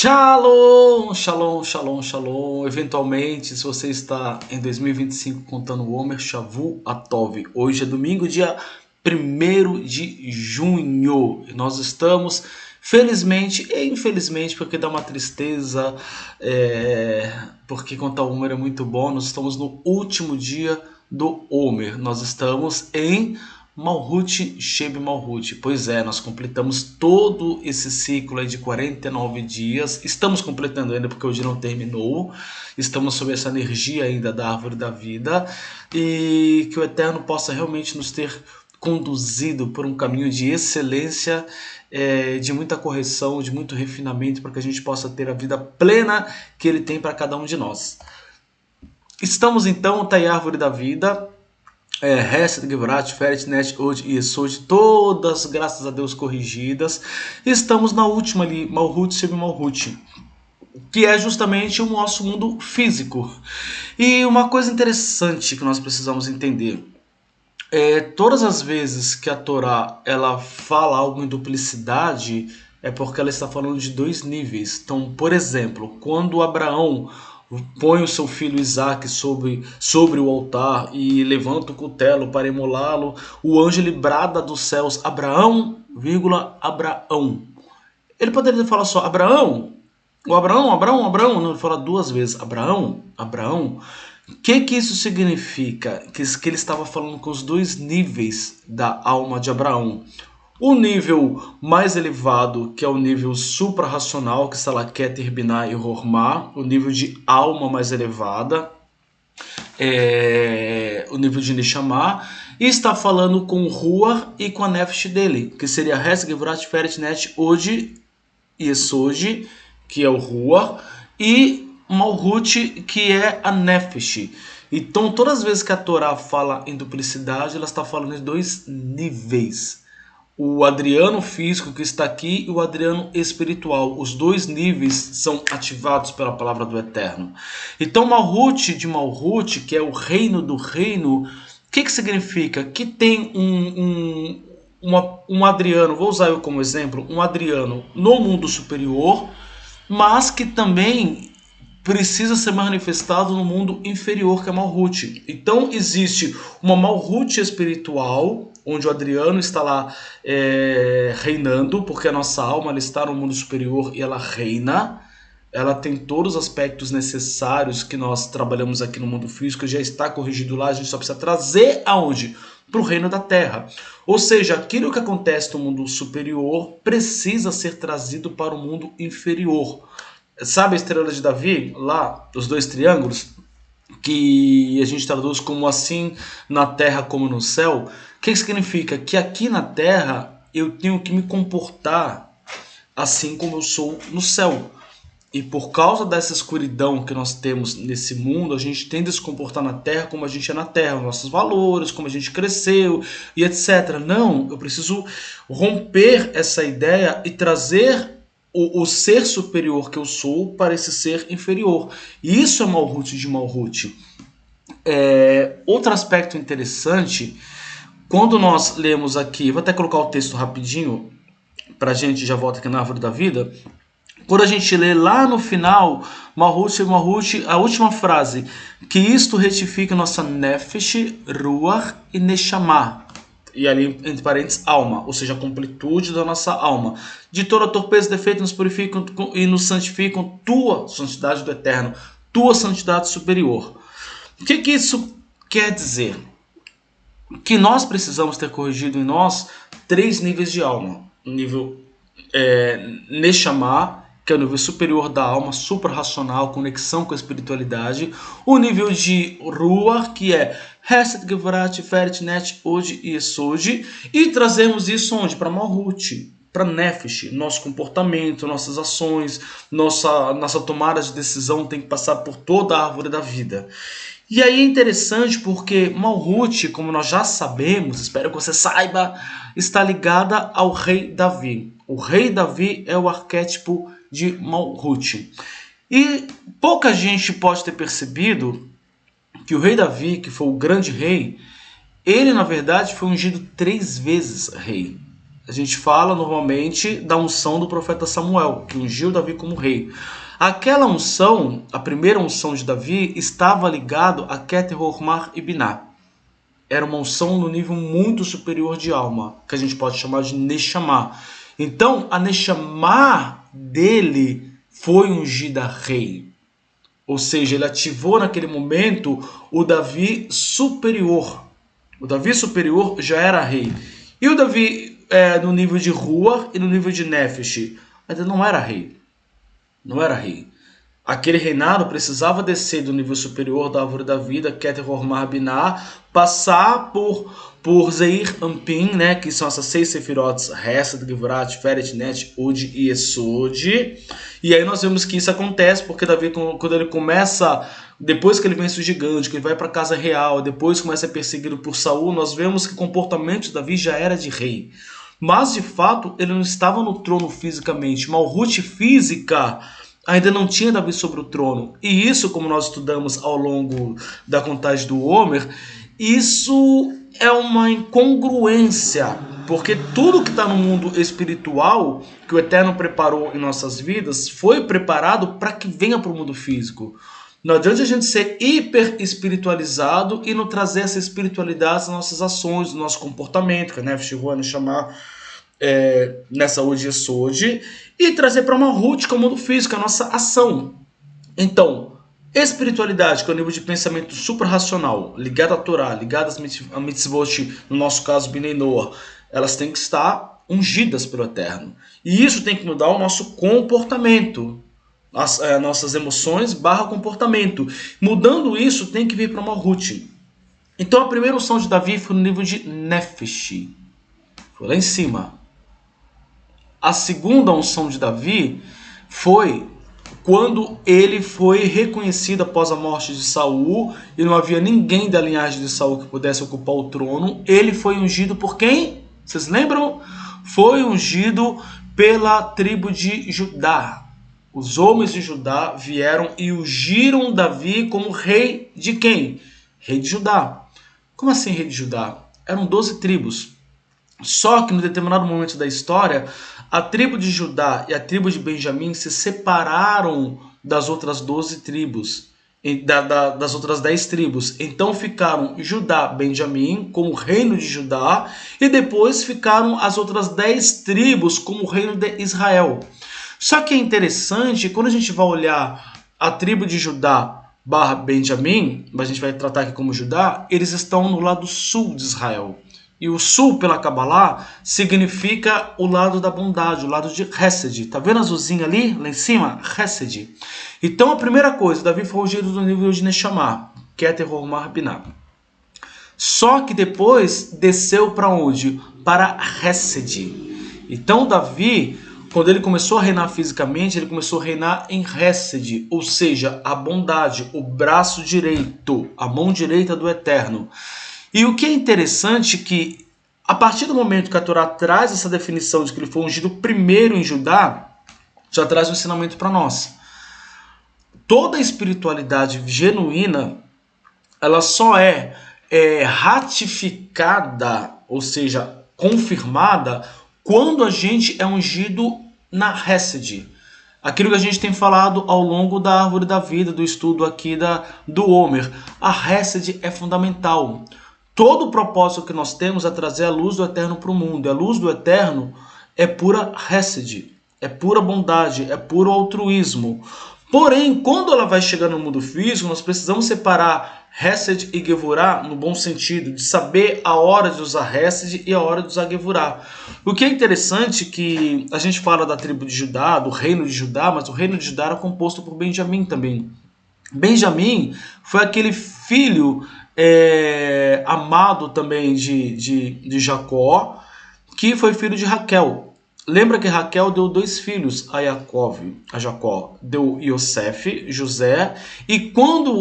Shalom, shalom, shalom, shalom. Eventualmente, se você está em 2025 contando o Omer Shavu Atov, hoje é domingo, dia 1º de junho. E nós estamos, felizmente e infelizmente, porque dá uma tristeza, porque contar o Omer é muito bom, nós estamos no último dia do Omer. Nós estamos em Malhut Sheb Malhut. Pois é, nós completamos todo esse ciclo aí de 49 dias. Estamos completando ainda porque hoje não terminou. Estamos sob essa energia ainda da árvore da vida. E que o Eterno possa realmente nos ter conduzido por um caminho de excelência, de muita correção, de muito refinamento, para que a gente possa ter a vida plena que Ele tem para cada um de nós. Estamos então, tá aí a árvore da vida. Hesed, Gevrat, Feret, Net, Od e Esod, todas, graças a Deus, corrigidas. Estamos na última ali, Malhut Sheb Malhut, que é justamente o nosso mundo físico. E uma coisa interessante que nós precisamos entender, todas as vezes que a Torá ela fala algo em duplicidade, é porque ela está falando de dois níveis. Então, por exemplo, quando Abraão põe o seu filho Isaque sobre o altar e levanta o cutelo para imolá-lo, o anjo ele brada dos céus, Abraão, Abraão. Ele poderia falar só Abraão, ou Abraão, Abraão, Abraão. Não, ele fala duas vezes Abraão, Abraão. O que isso significa? Que ele estava falando com os dois níveis da alma de Abraão. O nível mais elevado, que é o nível suprarracional, que está lá Keter, Binah e Hormah, o nível de alma mais elevada, o nível de Neshama, e está falando com o Ruach e com a Nefesh dele, que seria Hesed, Gevrat, Feret, Net, Od e Esod, que é o Ruach, e Malhut, que é a Nefesh. Então, todas as vezes que a Torá fala em duplicidade, ela está falando de dois níveis. O Adriano físico que está aqui e o Adriano espiritual. Os dois níveis são ativados pela palavra do Eterno. Então, Malhut de Malhut, que é o reino do reino, o que significa? Que tem um Adriano, vou usar eu como exemplo, um Adriano no mundo superior, mas que também precisa ser manifestado no mundo inferior, que é Malhut. Então, existe uma Malhut espiritual, onde o Adriano está lá reinando, porque a nossa alma ela está no mundo superior e ela reina. Ela tem todos os aspectos necessários que nós trabalhamos aqui no mundo físico, já está corrigido lá, a gente só precisa trazer aonde? Para o reino da terra. Ou seja, aquilo que acontece no mundo superior precisa ser trazido para o mundo inferior. Sabe a estrela de Davi, lá, os dois triângulos, que a gente traduz como assim na terra como no céu? O que significa? Que aqui na terra eu tenho que me comportar assim como eu sou no céu. E por causa dessa escuridão que nós temos nesse mundo, a gente tende a se comportar na terra como a gente é na terra, os nossos valores, como a gente cresceu e etc. Não, eu preciso romper essa ideia e trazer o ser superior que eu sou para esse ser inferior. E isso é Malhut de Malhut. Outro aspecto interessante, quando nós lemos aqui, vou até colocar o texto rapidinho, para a gente já volta aqui na árvore da vida. Quando a gente lê lá no final, Malhut, Malhut, a última frase, que isto retifica nossa Nefesh, Ruach e Neshama. E ali, entre parênteses, alma, ou seja, a completude da nossa alma. De toda torpeza e defeito nos purificam e nos santificam, tua santidade do Eterno, tua santidade superior. O que isso quer dizer? Que nós precisamos ter corrigido em nós 3 níveis de alma. O nível Neshama, que é o nível superior da alma, suprarracional, conexão com a espiritualidade. O nível de Ruach, que é Hesed, Gevrat, Feret, Net, Od e Esod. E trazemos isso onde? Para Malhut, para Nefesh. Nosso comportamento, nossas ações, nossa tomada de decisão tem que passar por toda a árvore da vida. E aí é interessante porque Malhut, como nós já sabemos, espero que você saiba, está ligada ao rei Davi. O rei Davi é o arquétipo de Malhut. E pouca gente pode ter percebido que o rei Davi, que foi o grande rei, ele na verdade foi ungido 3 vezes rei. A gente fala normalmente da unção do profeta Samuel, que ungiu Davi como rei. Aquela unção, a primeira unção de Davi, estava ligado a Keter, Hormar e Biná. Era uma unção no nível muito superior de alma, que a gente pode chamar de Neshama. Então, a Neshama dele foi ungida rei. Ou seja, ele ativou naquele momento o Davi superior. O Davi superior já era rei. E o Davi no nível de Ruach e no nível de Nefesh ainda não era rei. Não era rei. Aquele reinado precisava descer do nível superior da árvore da vida, Keter, Hormar, Biná, passar por Zeir, Ampim, né, que são essas 6 sefirotes, Hesed, Gevurah, Tiferet, Net, Od e Esod. E aí nós vemos que isso acontece porque Davi, quando ele começa, depois que ele vence o gigante, que ele vai para a casa real, depois começa a ser perseguido por Saul, nós vemos que o comportamento de Davi já era de rei. Mas, de fato, ele não estava no trono fisicamente. Malhut física ainda não tinha Davi sobre o trono. E isso, como nós estudamos ao longo da contagem do Homer, isso é uma incongruência. Porque tudo que está no mundo espiritual, que o Eterno preparou em nossas vidas, foi preparado para que venha para o mundo físico. Não adianta a gente ser hiper espiritualizado e não trazer essa espiritualidade nas nossas ações, no nosso comportamento, que é Nefesh, Ruach, chamar nessa Od Esod, e trazer para uma Ruth, que é o mundo físico, a nossa ação. Então, espiritualidade, que é o nível de pensamento suprarracional, ligado à Torá, ligado a mitzvot, no nosso caso, Bnei Noach, elas têm que estar ungidas pelo Eterno. E isso tem que mudar o nosso comportamento. Nossas emoções / comportamento. Mudando isso, tem que vir para uma Ruth. Então a primeira unção de Davi foi no nível de Nefesh. Foi lá em cima. A segunda unção de Davi foi quando ele foi reconhecido após a morte de Saul e não havia ninguém da linhagem de Saul que pudesse ocupar o trono. Ele foi ungido por quem? Vocês lembram? Foi ungido pela tribo de Judá. Os homens de Judá vieram e ungiram Davi como rei de quem? Rei de Judá. Como assim rei de Judá? Eram 12 tribos. Só que, em determinado momento da história, a tribo de Judá e a tribo de Benjamim se separaram das outras 12 tribos, das outras 10 tribos. Então ficaram Judá, Benjamim como reino de Judá, e depois ficaram as outras 10 tribos como reino de Israel. Só que é interessante, quando a gente vai olhar a tribo de Judá / Benjamim, a gente vai tratar aqui como Judá, eles estão no lado sul de Israel. E o sul, pela Kabbalah, significa o lado da bondade, o lado de Hesed. Tá vendo azulzinho ali, lá em cima? Hesed. Então, a primeira coisa, Davi foi ungido do nível de Neshama, Keter, Hormar, Biná. Só que depois desceu para onde? Para Hesed. Então, Davi, quando ele começou a reinar fisicamente, ele começou a reinar em Hesed, ou seja, a bondade, o braço direito, a mão direita do Eterno. E o que é interessante é que, a partir do momento que a Torá traz essa definição de que ele foi ungido primeiro em Judá, já traz um ensinamento para nós. Toda a espiritualidade genuína, ela só é ratificada, ou seja, confirmada, quando a gente é ungido na Hesed. Aquilo que a gente tem falado ao longo da árvore da vida, do estudo aqui do Homer. A Hesed é fundamental. Todo o propósito que nós temos é trazer a luz do Eterno para o mundo. E a luz do Eterno é pura Hesed, é pura bondade, é puro altruísmo. Porém, quando ela vai chegar no mundo físico, nós precisamos separar Hesed e Gevurah no bom sentido, de saber a hora de usar Hesed e a hora de usar Gevurah. O que é interessante é que a gente fala da tribo de Judá, do reino de Judá, mas o reino de Judá era composto por Benjamim também. Benjamim foi aquele filho amado também de Jacó, que foi filho de Raquel. Lembra que Raquel deu 2 filhos a Jacó. Deu Yosef, José, e quando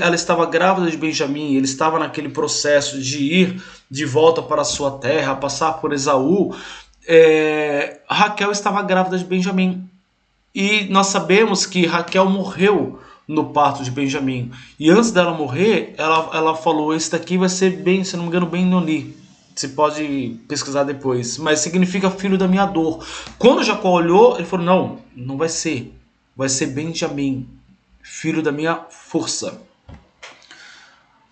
ela estava grávida de Benjamim, ele estava naquele processo de ir de volta para a sua terra, passar por Esaú, Raquel estava grávida de Benjamim. E nós sabemos que Raquel morreu no parto de Benjamim. E antes dela morrer, ela falou, esse daqui vai ser bem, se não me engano, Ben Noni. Você pode pesquisar depois. Mas significa filho da minha dor. Quando Jacó olhou, ele falou, não, não vai ser. Vai ser Benjamim, filho da minha força. O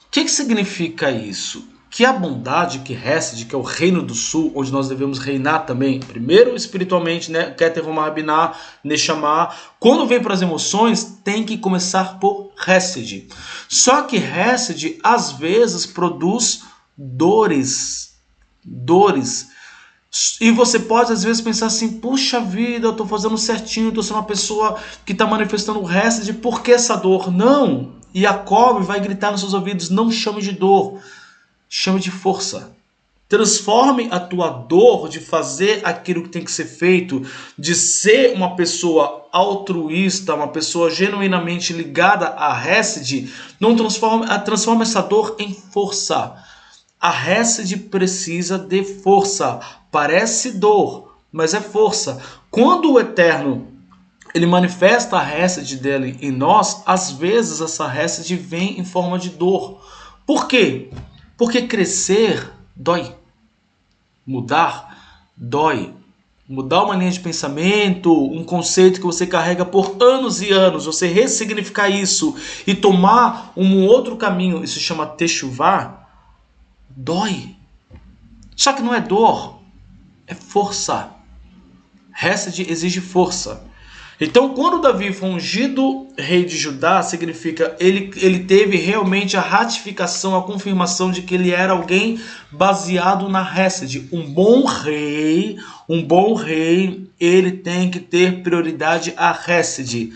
que significa isso? Que a bondade, que Hesed, que é o reino do sul, onde nós devemos reinar também, primeiro espiritualmente, né? Keter, Romar, Binah, Neshama. Quando vem para as emoções, tem que começar por Hesed. Só que Hesed, às vezes, produz dores. E você pode às vezes pensar assim, puxa vida, eu estou fazendo certinho, estou sendo uma pessoa que está manifestando o Hesed, por que essa dor? Não! Jacob vai gritar nos seus ouvidos, não chame de dor, chame de força. Transforme a tua dor de fazer aquilo que tem que ser feito, de ser uma pessoa altruísta, uma pessoa genuinamente ligada a Hesed, não transforma essa dor em força. A Hesed precisa de força. Parece dor, mas é força. Quando o Eterno ele manifesta a Hesed dele em nós, às vezes essa Hesed vem em forma de dor. Por quê? Porque crescer dói. Mudar dói. Mudar uma linha de pensamento, um conceito que você carrega por anos e anos, você ressignificar isso e tomar um outro caminho, isso se chama Teshuvah, dói. Só que não é dor, é força. Hesed exige força. Então, quando Davi foi ungido rei de Judá, significa ele teve realmente a ratificação, a confirmação de que ele era alguém baseado na Hesed. Um bom rei, ele tem que ter prioridade a Hesed.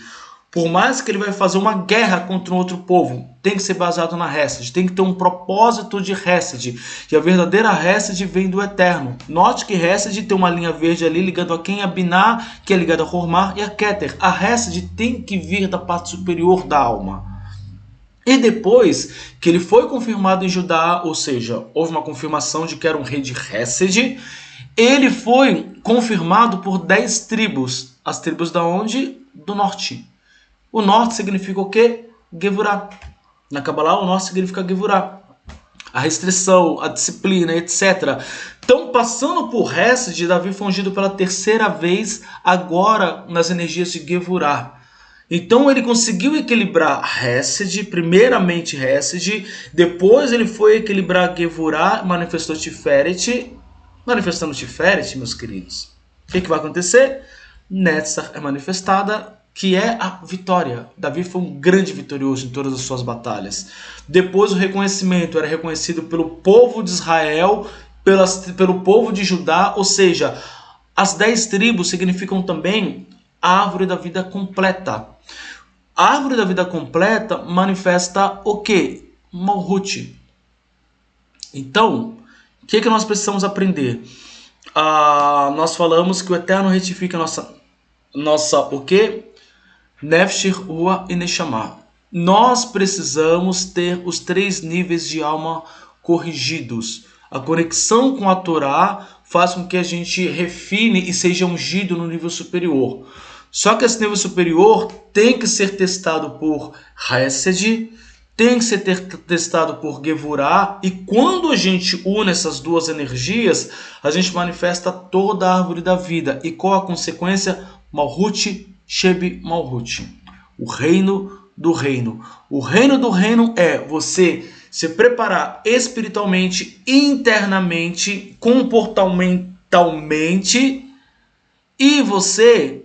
Por mais que ele vai fazer uma guerra contra um outro povo, tem que ser baseado na Hesed, tem que ter um propósito de Hesed. E a verdadeira Hesed vem do Eterno. Note que Hesed tem uma linha verde ali ligando a quem? A Binah, que é ligada a Hormar, e a Keter. A Hesed tem que vir da parte superior da alma. E depois que ele foi confirmado em Judá, ou seja, houve uma confirmação de que era um rei de Hesed, ele foi confirmado por 10 tribos. As tribos da onde? Do norte. O norte significa o quê? Gevurah. Na Kabbalah, o norte significa Gevurah. A restrição, a disciplina, etc. Então, passando por Hesed, Davi foi ungido pela terceira vez, agora nas energias de Gevurah. Então, ele conseguiu equilibrar Hesed, primeiramente Hesed, depois ele foi equilibrar Gevurah, manifestou Tiferet. Manifestando Tiferet, meus queridos, o que vai acontecer? Netzach é manifestada, que é a vitória. Davi foi um grande vitorioso em todas as suas batalhas. Depois o reconhecimento era reconhecido pelo povo de Israel, pelo povo de Judá, ou seja, as 10 tribos significam também a árvore da vida completa. A árvore da vida completa manifesta o quê? Malhut. Então, o que nós precisamos aprender? Nós falamos que o Eterno retifica nossa o quê? Nefesh, Ruach e Neshama. Nós precisamos ter os 3 níveis de alma corrigidos. A conexão com a Torá faz com que a gente refine e seja ungido no nível superior. Só que esse nível superior tem que ser testado por Hesed, tem que ser testado por Gevurah, e quando a gente une essas duas energias, a gente manifesta toda a árvore da vida. E qual a consequência? Malhut, Sheb Malhut, o reino do reino. O reino do reino é você se preparar espiritualmente, internamente, comportamentalmente, e você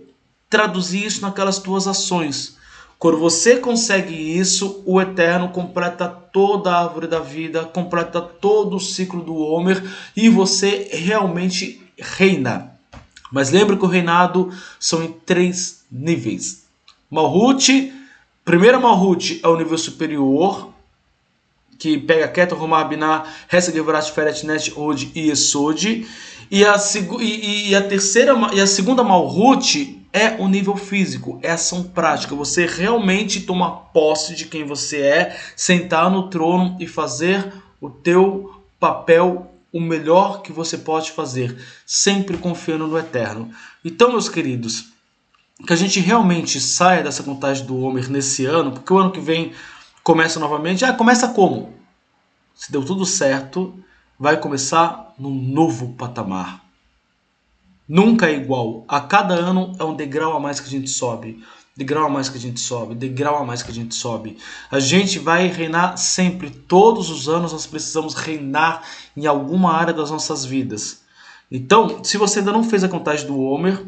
traduzir isso naquelas tuas ações. Quando você consegue isso, o Eterno completa toda a árvore da vida, completa todo o ciclo do Homer, e você realmente reina. Mas lembre que o reinado são em 3 níveis. Malhut, primeira Malhut é o nível superior, que pega Keter, Romar, Binah, Hesed, Gevurah, Tiferet, Nesh, Hod e Yesod. E a segunda Malhut é o nível físico, é ação prática. Você realmente toma posse de quem você é, sentar no trono e fazer o teu papel o melhor que você pode fazer, sempre confiando no Eterno. Então, meus queridos, que a gente realmente saia dessa contagem do Homer nesse ano, porque o ano que vem começa novamente. Começa como? Se deu tudo certo, vai começar num novo patamar. Nunca é igual. A cada ano é um degrau a mais que a gente sobe. Degrau a mais que a gente sobe. Degrau a mais que a gente sobe. A gente vai reinar sempre. Todos os anos nós precisamos reinar em alguma área das nossas vidas. Então, se você ainda não fez a contagem do Homer,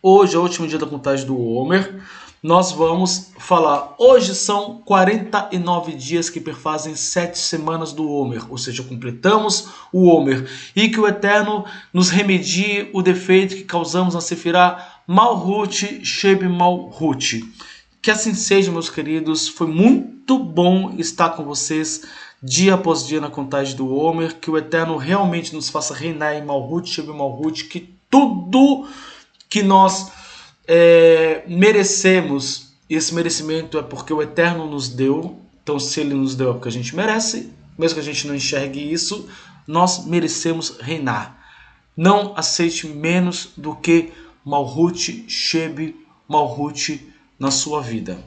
hoje é o último dia da contagem do Homer. Nós vamos falar, hoje são 49 dias que perfazem 7 semanas do Homer, ou seja, completamos o Homer, e que o Eterno nos remedie o defeito que causamos na Sefirá Malhut Sheb Malhut. Que assim seja, meus queridos, foi muito bom estar com vocês dia após dia na contagem do Homer, que o Eterno realmente nos faça reinar em Malhut Sheb Malhut, que tudo que nós merecemos, e esse merecimento é porque o Eterno nos deu. Então, se Ele nos deu é porque a gente merece, mesmo que a gente não enxergue isso, nós merecemos reinar. Não aceite menos do que Malhut Sheb Malhut na sua vida.